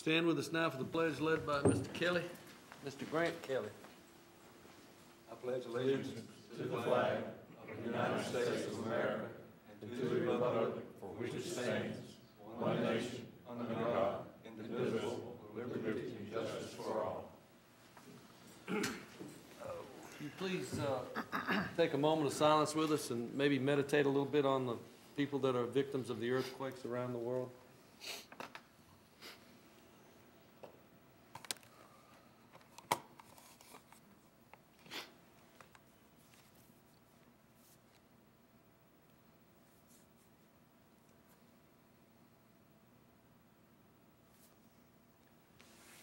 Stand with us now for the pledge led by Mr. Kelly, Mr. Grant Kelly. I pledge allegiance to the flag of the United States of America and to the republic for which it stands, one nation, under God, indivisible, with liberty and justice for all. Can you please take a moment of silence with us and maybe meditate a little bit on the people that are victims of the earthquakes around the world?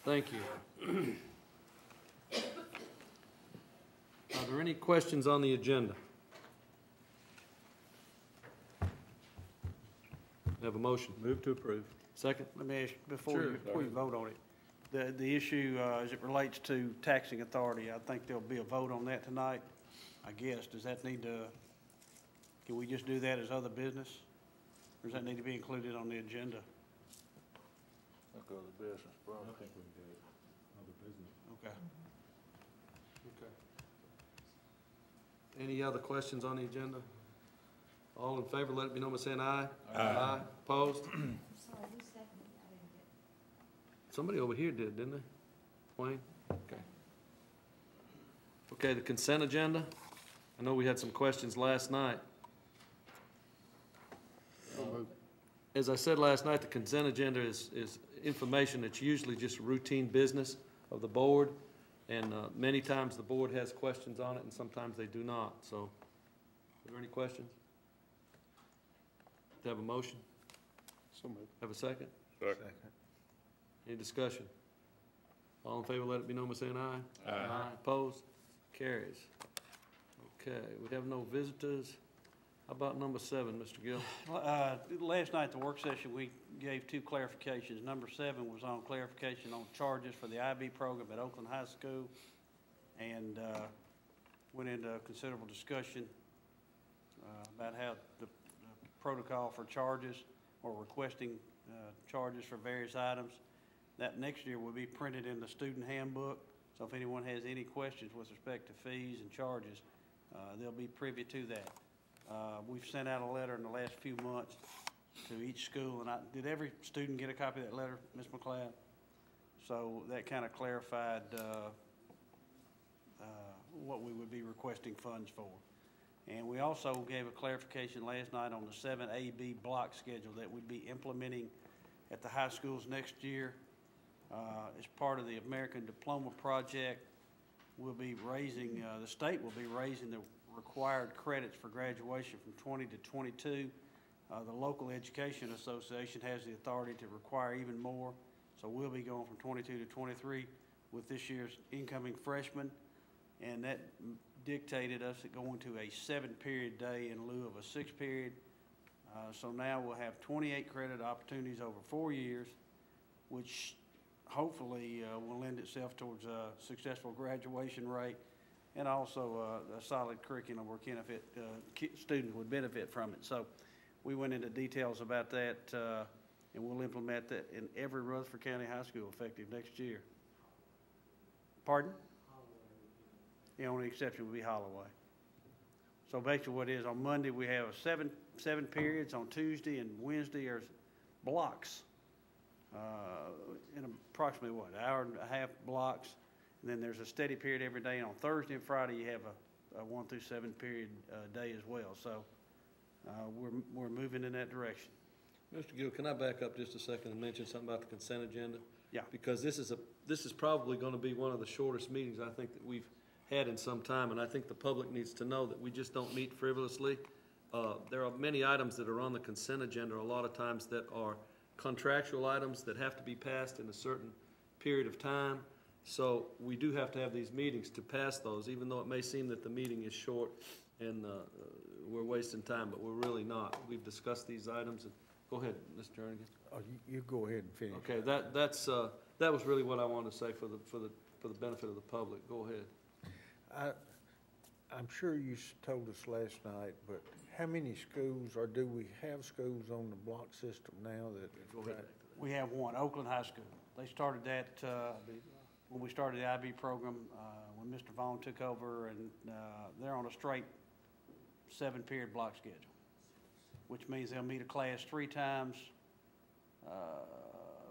Thank you. Are there any questions on the agenda? Have a motion. Move to approve. Second? Let me ask, before you vote on it, the issue as it relates to taxing authority, I think there'll be a vote on that tonight, I guess. Does that need to, can we just do that as other business? Or does that need to be included on the agenda? I'll go to business, bro. I think we can do it. Other business. Okay. Okay. Any other questions on the agenda? All in favor, let it be known by saying aye. Aye. Opposed? Sorry, who seconded it? I didn't get. Somebody over here did, didn't they? Wayne? Okay. Okay, the consent agenda. I know we had some questions last night. As I said last night, the consent agenda is information that's usually just routine business of the board, and many times the board has questions on it, and sometimes they do not. So, are there any questions? Do you have a motion? So moved. Have a second? Second. Any discussion? All in favor, let it be known by saying aye. Aye. Opposed? Carries. Okay, we have no visitors. How about number 7, Mr. Gill? Last night, at the work session, we gave 2 clarifications. Number 7 was on clarification on charges for the IB program at Oakland High School, and went into considerable discussion about how the protocol for charges or requesting charges for various items. That next year will be printed in the student handbook, so if anyone has any questions with respect to fees and charges, they'll be privy to that. We've sent out a letter in the last few months to each school, and did every student get a copy of that letter, Ms. McLeod? So that kind of clarified what we would be requesting funds for. And we also gave a clarification last night on the 7AB block schedule that we'd be implementing at the high schools next year. As part of the American Diploma Project, we'll be raising, the state will be raising the required credits for graduation from 20 to 22. The local education association has the authority to require even more, so we'll be going from 22 to 23 with this year's incoming freshmen, and that dictated us going to a 7-period day in lieu of a 6-period. So now we'll have 28 credit opportunities over 4 years, which hopefully will lend itself towards a successful graduation rate, and also a solid curriculum where students would benefit from it. So we went into details about that, and we'll implement that in every Rutherford County high school effective next year. Pardon? The only exception would be Holloway. So basically what it is, on Monday we have seven periods, on Tuesday and Wednesday there's blocks, in approximately what, an hour and a half blocks. And then there's a steady period every day, and on Thursday and Friday you have a 1 through 7 period day as well. So we're moving in that direction. Mr. Gill, can I back up just a second and mention something about the consent agenda? Yeah. Because this is probably going to be one of the shortest meetings I think that we've had in some time, and I think the public needs to know that we just don't meet frivolously. There are many items that are on the consent agenda, a lot of times that are contractual items that have to be passed in a certain period of time. So we do have to have these meetings to pass those, even though it may seem that the meeting is short and we're wasting time, but we're really not. We've discussed these items. And go ahead, Mr. Jernigan. Oh, you go ahead and finish. Okay, that was really what I wanted to say for the benefit of the public. Go ahead. I'm sure you told us last night, but how many schools, or do we have schools on the block system now that? Go ahead. We have one, Oakland High School. They started that, when we started the IB program, when Mr. Vaughn took over, and they're on a straight 7-period block schedule, which means they'll meet a class 3 times.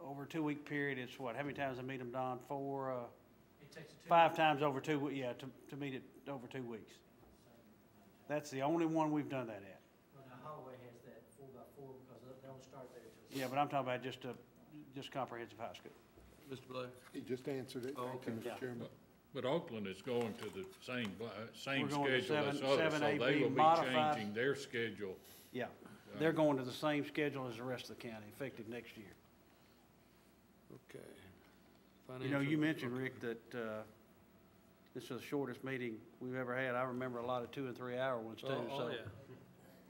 Over a 2-week period, it's what, how many times they meet them, Don? 4, It takes 2 5 weeks. times over 2, yeah, to meet it over 2 weeks. That's the only one we've done that at. Well, now Holloway has that 4x4 because they don't start there till. Yeah, but I'm talking about just comprehensive high school. Mr. Blair? He just answered it. Oh, Thank you, okay. Mr. Chairman. But Oakland is going to the same We're going to schedule as seven- others, so 7AB they will be modified. changing their schedule. Yeah, they're going to the same schedule as the rest of the county, effective next year. Okay. You know, you Financial- mentioned, Rick, that this is the shortest meeting we've ever had. I remember a lot of 2- and 3-hour ones too. Oh, yeah.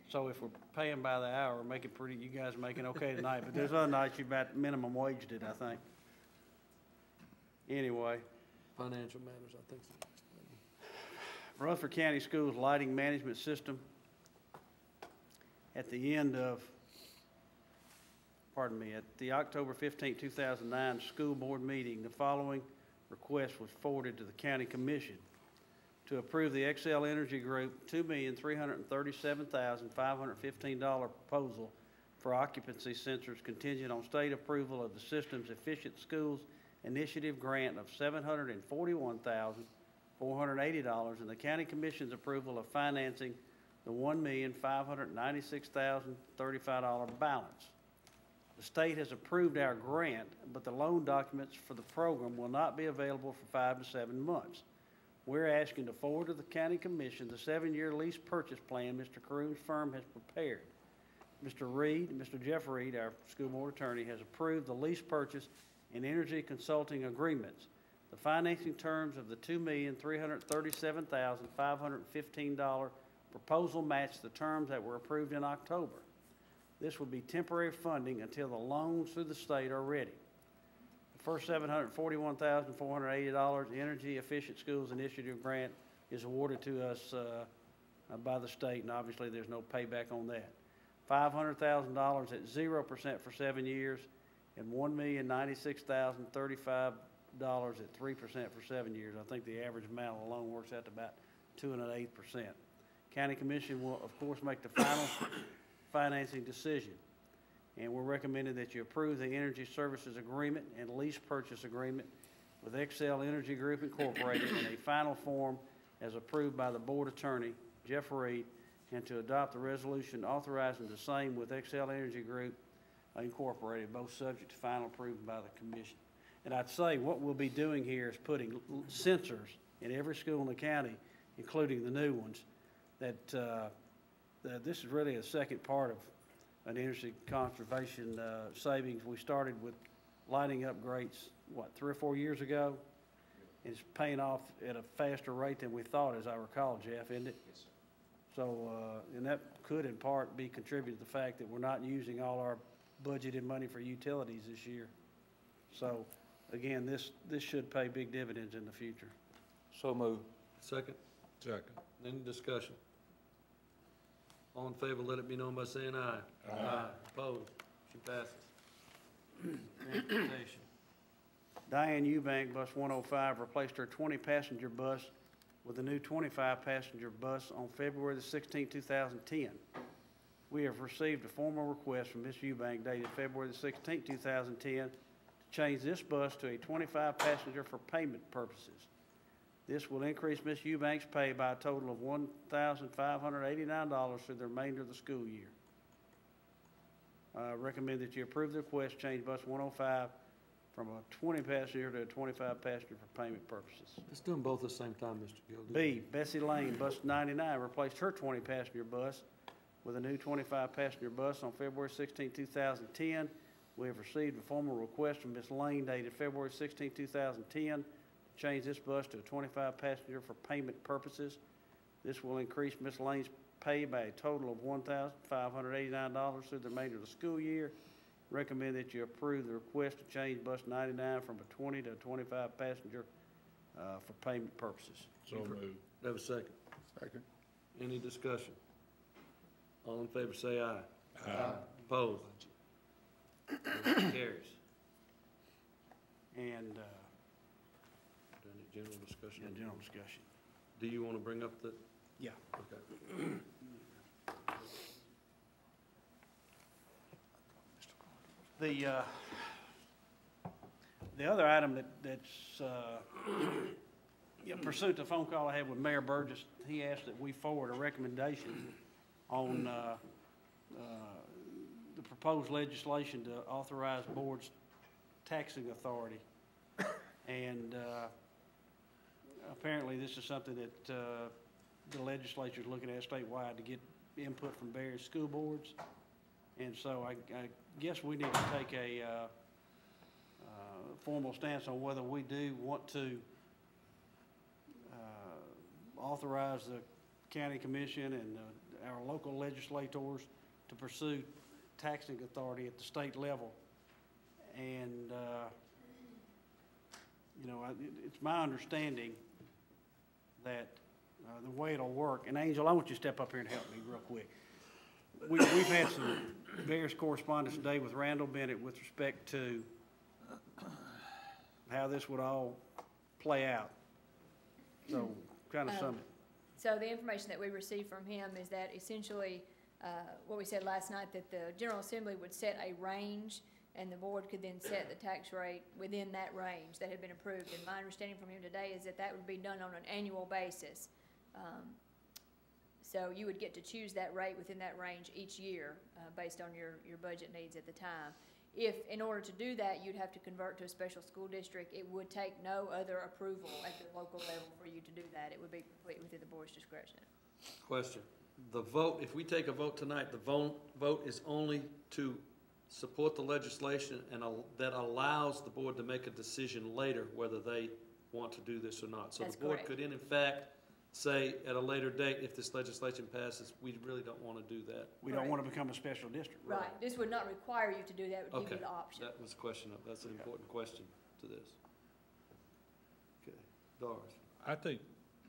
So if we're paying by the hour, make it pretty, you guys are making okay tonight, but there's other nights you about minimum waged it, I think. Anyway, Financial matters, I think so. Rutherford County Schools Lighting Management System. At the end of, at the October 15, 2009 school board meeting, the following request was forwarded to the county commission to approve the Excel Energy Group $2,337,515 proposal for occupancy sensors contingent on state approval of the system's Efficient Schools Initiative grant of $741,480 and the county commission's approval of financing the $1,596,035 balance. The state has approved our grant, but the loan documents for the program will not be available for 5 to 7 months. We're asking to forward to the county commission the 7-year lease purchase plan Mr. Karoom's firm has prepared. Mr. Reed, Mr. Jeff Reed, our school board attorney, has approved the lease purchase and energy consulting agreements. The financing terms of the $2,337,515 proposal match the terms that were approved in October. This would be temporary funding until the loans through the state are ready. The first $741,480 Energy Efficient Schools Initiative grant is awarded to us by the state, and obviously there's no payback on that. $500,000 at 0% for 7 years, and $1,096,035 at 3% for 7 years. I think the average amount of the loan works out to about 2 1/8%. County Commission will, of course, make the final financing decision, and we're recommending that you approve the energy services agreement and lease purchase agreement with Excel Energy Group Incorporated in a final form as approved by the board attorney, Jeff Reed, and to adopt the resolution authorizing the same with Excel Energy Group Incorporated, both subject to final approval by the commission. And I'd say what we'll be doing here is putting sensors in every school in the county, including the new ones, that this is really a second part of an energy conservation savings. We started with lighting upgrades, 3 or 4 years ago? And it's paying off at a faster rate than we thought, as I recall, Jeff, isn't it? Yes, sir. So, and that could in part be contributed to the fact that we're not using all our budgeted money for utilities this year. So, again, this should pay big dividends in the future. So moved. Second? Second. Any discussion? All in favor, let it be known by saying aye. Aye. Opposed? Motion passes. Transportation. Diane Eubank, Bus 105, replaced her 20-passenger bus with a new 25-passenger bus on February the 16th, 2010. We have received a formal request from Ms. Eubank dated February the 16th, 2010 to change this bus to a 25-passenger for payment purposes. This will increase Ms. Eubank's pay by a total of $1,589 through the remainder of the school year. I recommend that you approve the request to change Bus 105 from a 20-passenger to a 25-passenger for payment purposes. Let's do them both at the same time, Mr. Gildy. B, Bessie Lane, Bus 99, replaced her 20-passenger bus with a new 25-passenger bus on February 16, 2010. We have received a formal request from Ms. Lane dated February 16, 2010 to change this bus to a 25-passenger for payment purposes. This will increase Ms. Lane's pay by a total of $1,589 through the remainder of the school year. Recommend that you approve the request to change Bus 99 from a 20 to a 25-passenger for payment purposes. So moved. Have a second. Second. Any discussion? All in favor say aye. Aye. Opposed? Motion carries. And, Any general discussion? yeah, general discussion. Do you want to bring up the? Yeah. Okay. The other item that's, pursuant to a phone call I had with Mayor Burgess, he asked that we forward a recommendation on, the proposed legislation to authorize boards taxing authority. And, apparently this is something that, the legislature is looking at statewide to get input from various school boards. And so I guess we need to take a formal stance on whether we do want to authorize the county commission and our local legislators to pursue taxing authority at the state level. And, it's my understanding that the way it'll work, and Angel, I want you to step up here and help me real quick. We've had some various correspondence today with Randall Bennett with respect to how this would all play out. So, kind of sum it. So the information that we received from him is that essentially, what we said last night, that the General Assembly would set a range and the board could then set the tax rate within that range that had been approved. And my understanding from him today is that that would be done on an annual basis. So you would get to choose that rate within that range each year based on your budget needs at the time. If, in order to do that, you'd have to convert to a special school district, it would take no other approval at the local level for you to do that. It would be completely within the board's discretion. Question. The vote, if we take a vote tonight, the vote is only to support the legislation and that allows the board to make a decision later whether they want to do this or not. So That's the board correct. could, in fact, say at a later date, if this legislation passes, we really don't want to do that. We don't want to become a special district. Right. This would not require you to do that. It would give Okay, you the option. that was a question. That's an important question to this. Okay, Doris. I think,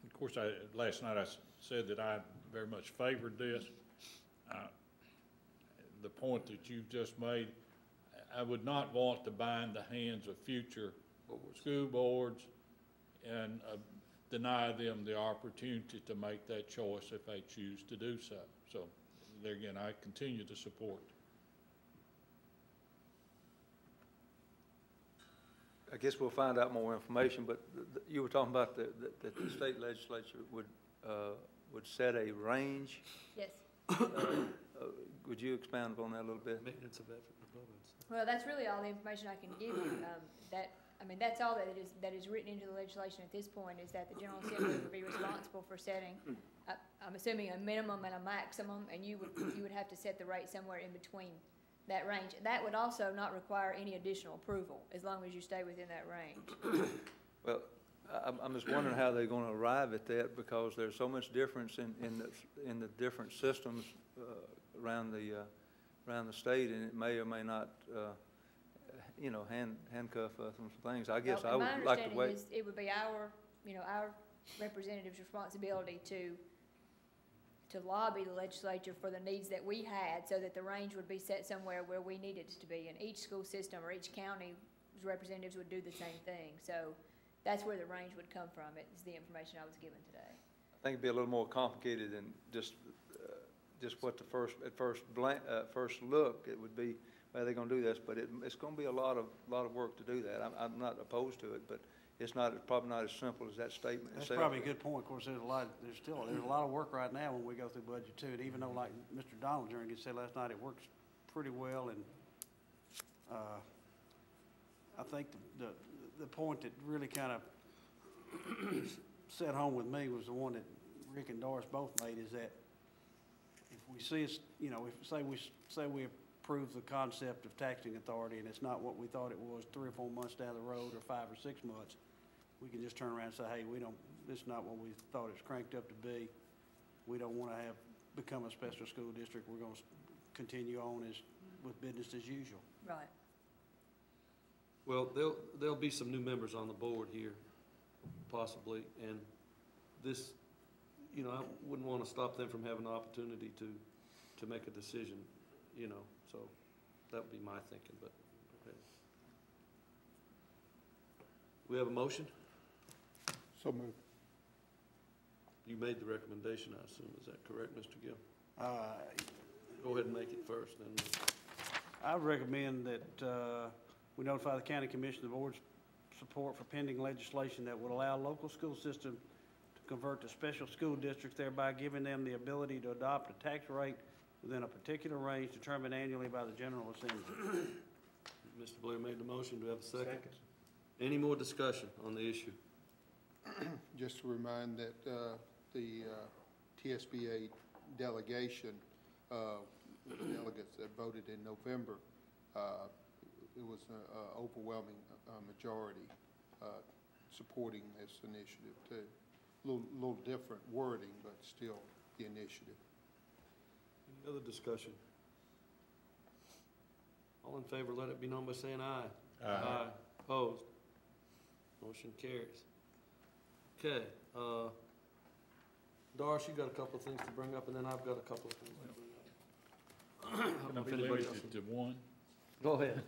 of course, last night I said that I very much favored this. The point that you just made, I would not want to bind the hands of future school boards and deny them the opportunity to make that choice if they choose to do so. So, there again, I continue to support. I guess we'll find out more information, but you were talking about that the state legislature would set a range. Yes. Would you expound upon that a little bit? Maintenance of effort and programs. Well, that's really all the information I can give you. That's all that is written into the legislation at this point, is that the General Assembly would be responsible for setting, I'm assuming, a minimum and a maximum, and you would have to set the rate somewhere in between that range. That would also not require any additional approval, as long as you stay within that range. Well, I'm just wondering how they're going to arrive at that, because there's so much difference in the different systems around the state, and it may or may not, handcuff us on some things. I guess I would like to wait. My understanding is it would be our representative's responsibility to lobby the legislature for the needs that we had, so that the range would be set somewhere where we needed it to be, and each school system or each county's representatives would do the same thing. So that's where the range would come from. It is the information I was given today. I think it'd be a little more complicated than just what the first look it would be. Well, they're going to do this, but it's going to be a lot of work to do that. I'm not opposed to it, but it's probably not as simple as that statement. That's probably a good point. Of course, there's a lot of work right now when we go through budget too. And even though, like Mr. Donald Jernigan said last night, it works pretty well. And I think the point that really kind of set home with me was the one that Rick and Doris both made, is that if we see us, if say we approve the concept of taxing authority and it's not what we thought it was 3 or 4 months down the road, or 5 or 6 months, we can just turn around and say, hey, this is not what we thought it's cranked up to be. We don't want to become a special school district. We're going to continue on with business as usual. Right. Well, there'll be some new members on the board here, possibly, and this, I wouldn't want to stop them from having an opportunity to to make a decision, you know, so that would be my thinking, but, okay. We have a motion? So moved. You made the recommendation, I assume, is that correct, Mr. Gill? Uh, Go ahead and make it first, then. I recommend that we notify the county commission of the board's support for pending legislation that would allow local school system to convert to special school districts, thereby giving them the ability to adopt a tax rate within a particular range determined annually by the General Assembly. Mr. Blair made the motion, do we have a second? Any more discussion on the issue? Just to remind that the TSBA delegation, the delegates that voted in November, it was an overwhelming majority supporting this initiative too. Little different wording, but still the initiative. Any other discussion? All in favor, let it be known by saying aye. Aye. Opposed? Motion carries. Okay, Doris, you got a couple of things to bring up, and then I've got a couple of things to bring up. I don't Can know I if be anybody else limited to one? Go ahead.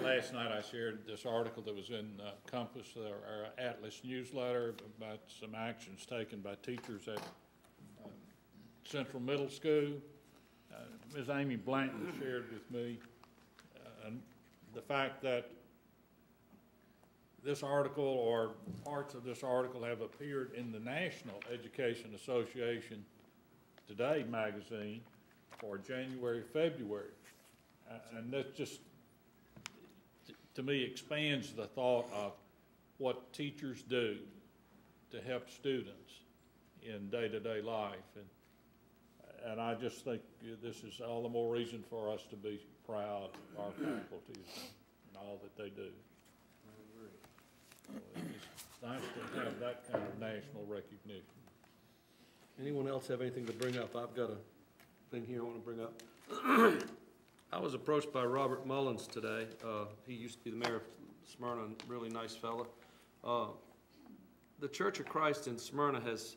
Last night I shared this article that was in Compass, our Atlas newsletter, about some actions taken by teachers at Central Middle School. Ms. Amy Blanton shared with me the fact that this article, or parts of this article, have appeared in the National Education Association Today magazine for January, February. And that just, to me, expands the thought of what teachers do to help students in day-to-day life. And I just think this is all the more reason for us to be proud of our faculty and all that they do. So it's nice to have that kind of national recognition. Anyone else have anything to bring up? I've got a thing here I want to bring up. I was approached by Robert Mullins today. He used to be the mayor of Smyrna, a really nice fella. The Church of Christ in Smyrna has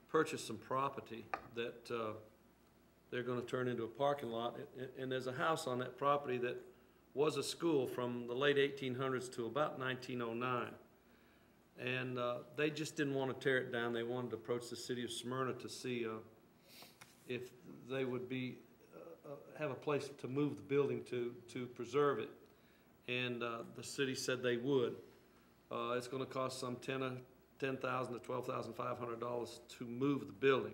purchased some property that they're going to turn into a parking lot. And there's a house on that property that was a school from the late 1800s to about 1909. And they just didn't want to tear it down. They wanted to approach the city of Smyrna to see if they would be have a place to move the building to preserve it. And the city said they would. It's going to cost some $10,000 to $12,500 to move the building.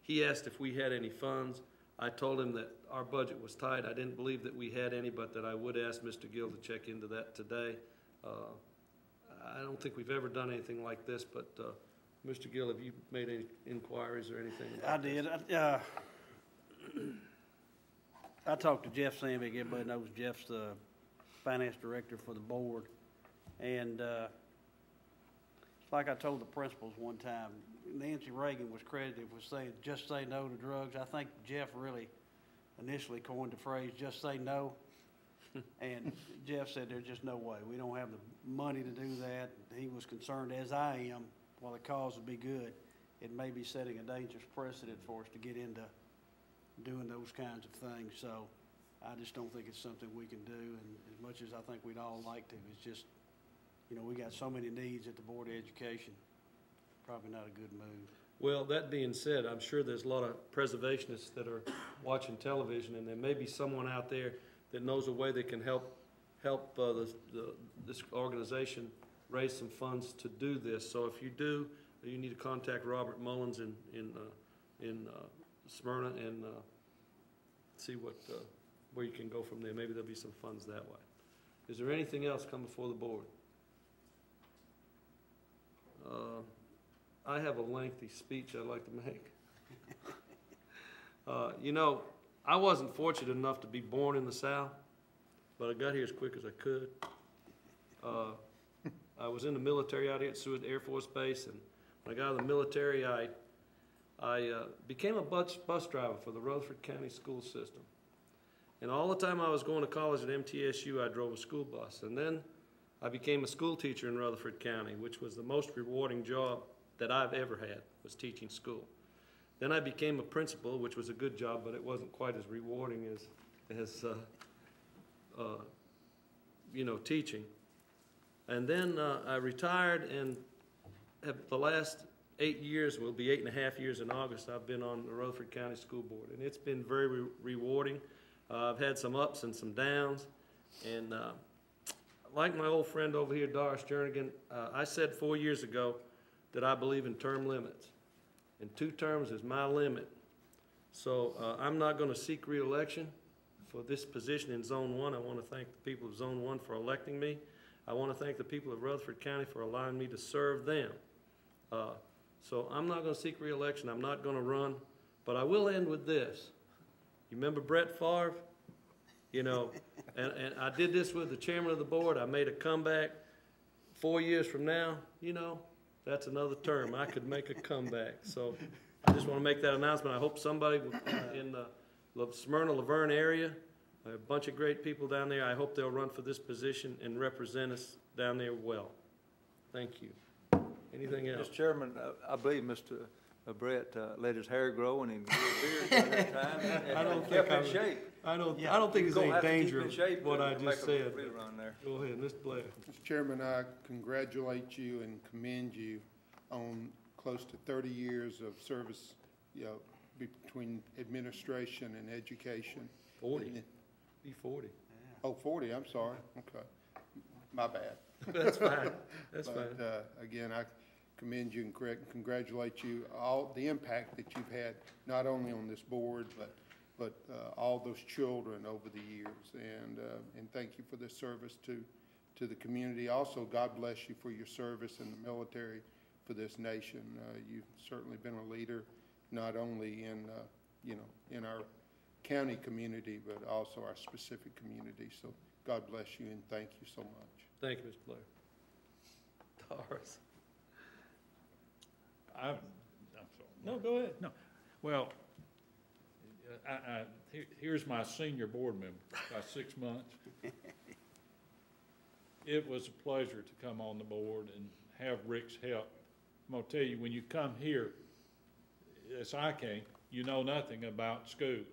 He asked if we had any funds. I told him that our budget was tight. I didn't believe that we had any, but that I would ask Mr. Gill to check into that today. I don't think we've ever done anything like this, but Mr. Gill, have you made any inquiries or anything about this? I did. I talked to Jeff Sandvik. Everybody knows Jeff's the finance director for the board. And like I told the principals one time, Nancy Reagan was credited with saying, just say no to drugs. I think Jeff really initially coined the phrase, just say no. And Jeff said there's just no way. We don't have the money to do that. He was concerned, as I am, while the cause would be good, it may be setting a dangerous precedent for us to get into doing those kinds of things. So I just don't think it's something we can do. And as much as I think we'd all like to, it's just, you know, we got so many needs at the Board of Education, probably not a good move. Well, that being said, I'm sure there's a lot of preservationists that are watching television, and there may be someone out there that knows a way that can help this organization raise some funds to do this. So if you do, you need to contact Robert Mullins in Smyrna and see where you can go from there. Maybe there'll be some funds that way. Is there anything else come before the board? I have a lengthy speech I'd like to make. You know, I wasn't fortunate enough to be born in the South, but I got here as quick as I could. I was in the military out here at Seward Air Force Base, and when I got out of the military, I became a bus driver for the Rutherford County school system. And all the time I was going to college at MTSU, I drove a school bus. And then I became a school teacher in Rutherford County, which was the most rewarding job that I've ever had, was teaching school. Then I became a principal, which was a good job, but it wasn't quite as rewarding as you know, teaching. And then I retired, and the last 8 years, will be 8.5 years in August, I've been on the Rutherford County School Board, and it's been very rewarding. I've had some ups and some downs, and like my old friend over here, DORRIS Jernigan, I said 4 years ago that I believe in term limits, and 2 terms is my limit. So I'm not going to seek re-election for this position in Zone 1. I want to thank the people of Zone 1 for electing me. I want to thank the people of Rutherford County for allowing me to serve them. So I'm not going to seek re-election. I'm not going to run, but I will end with this. You remember Brett Favre? You know, and I did this with the chairman of the board. I made a comeback. 4 years from now, you know, that's another term. I could make a comeback. So I just want to make that announcement. I hope somebody in the Smyrna, Laverne area, a bunch of great people down there, I hope they'll run for this position and represent us down there well. Thank you. Anything else? Mr. Chairman, I believe Mr. Brett let his hair grow and he grew a beard during that time and kept in shape. I don't think it's any danger of what I just said. Go ahead, Mr. Blair. Mr. Chairman, I congratulate you and commend you on close to 30 years of service, you know, between administration and education. 40. Be 40. Oh, 40, I'm sorry. Okay. My bad. That's fine. That's fine. Again, I commend you and congratulate you all the impact that you've had, not only on this board, but all those children over the years. And thank you for the service to the community. Also, God bless you for your service in the military for this nation. You've certainly been a leader, not only in you know, in our county community, but also our specific community. So God bless you and thank you so much. Thank you, Mr. Blair. DORRIS. I'm sorry. No, go ahead. No. Well, here's my senior board member, by 6 months. It was a pleasure to come on the board and have Rick's help. I'm going to tell you, when you come here, as I came, you know nothing about schools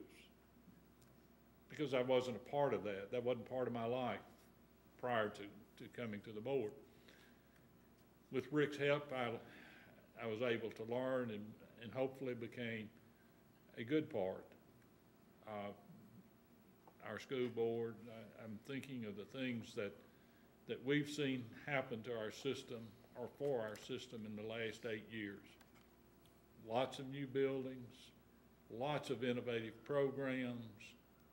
because I wasn't a part of that. That wasn't part of my life prior to coming to the board. With Rick's help, I was able to learn and hopefully became a good part of our school board. I'm thinking of the things that we've seen happen to our system or for our system in the last 8 years. Lots of new buildings, lots of innovative programs,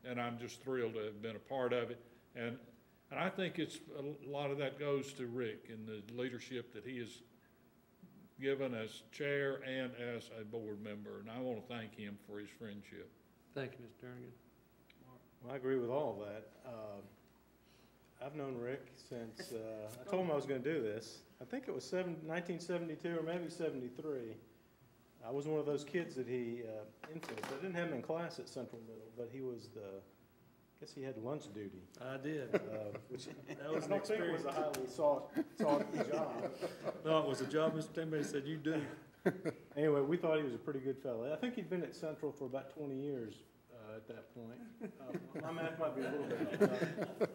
and I'm just thrilled to have been a part of it. And I think it's a lot of that goes to Rick and the leadership that he has given as chair and as a board member, and I want to thank him for his friendship. Thank you, Mr. Jernigan. Well, I agree with all of that. I've known Rick since I told him I was going to do this. I think it was 1972 or maybe 73. I was one of those kids that he influenced. I didn't have him in class at Central Middle, but he was I guess he had lunch duty. I did. Which That was I an don't think experience. was a highly sought job. No, it was a job Mr. Timberlake said you do. Anyway, we thought he was a pretty good fellow. I think he'd been at Central for about 20 years at that point. My math might be a little bit off.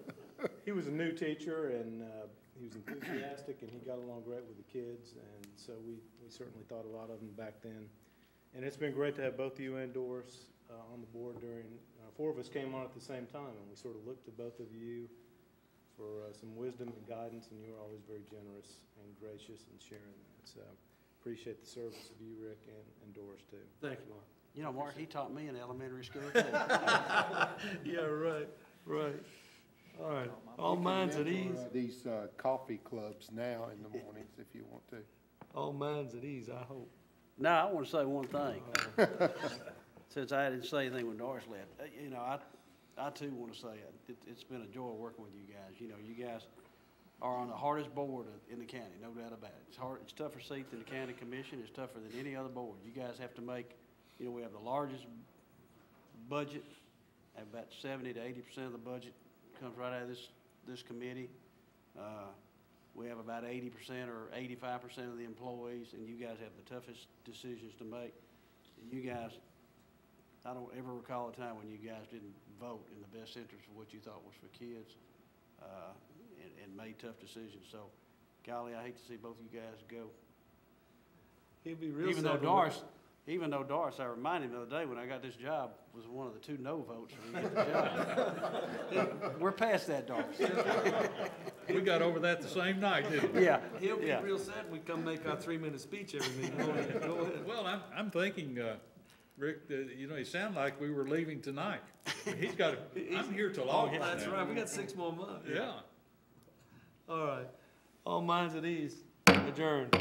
He was a new teacher, and he was enthusiastic, and he got along great with the kids, and so we certainly thought a lot of him back then. And it's been great to have both you and Doris on the board during, 4 of us came on at the same time, and we sort of looked to both of you for some wisdom and guidance, and you were always very generous and gracious in sharing that. So appreciate the service of you, Rick, and Doris, too. Thank you, Mark. You know, Mark, he taught me in elementary school, too. Yeah, right. All right. All minds at ease. These coffee clubs now in the mornings if you want to. All minds at ease, I hope. No, I want to say one thing. Since I didn't say anything when Doris left, you know, I too want to say it's been a joy working with you guys. You know, you guys are on the hardest board in the county, no doubt about it. It's hard. It's tougher seat than the county commission. It's tougher than any other board. You guys have to make, you know, we have the largest budget, and about 70 to 80% of the budget comes right out of this committee. We have about 80% or 85% of the employees, and you guys have the toughest decisions to make. You guys, I don't ever recall a time when you guys didn't vote in the best interest of what you thought was for kids, and made tough decisions. So, golly, I hate to see both of you guys go. He'll be real Even sad though when Doris, I reminded him the other day when I got this job, was one of the 2 no votes for me to get the job. We're past that, Doris. We got over that the same night, didn't we? Yeah. He'll be yeah. real sad when we come make our 3-minute speech every meeting. Go ahead, go ahead. Well, I'm thinking, Rick, you know, he sounded like we were leaving tonight. He's got, I'm here till August That's now. right, we got 6 more months. Yeah. All right. All minds at ease. Adjourned.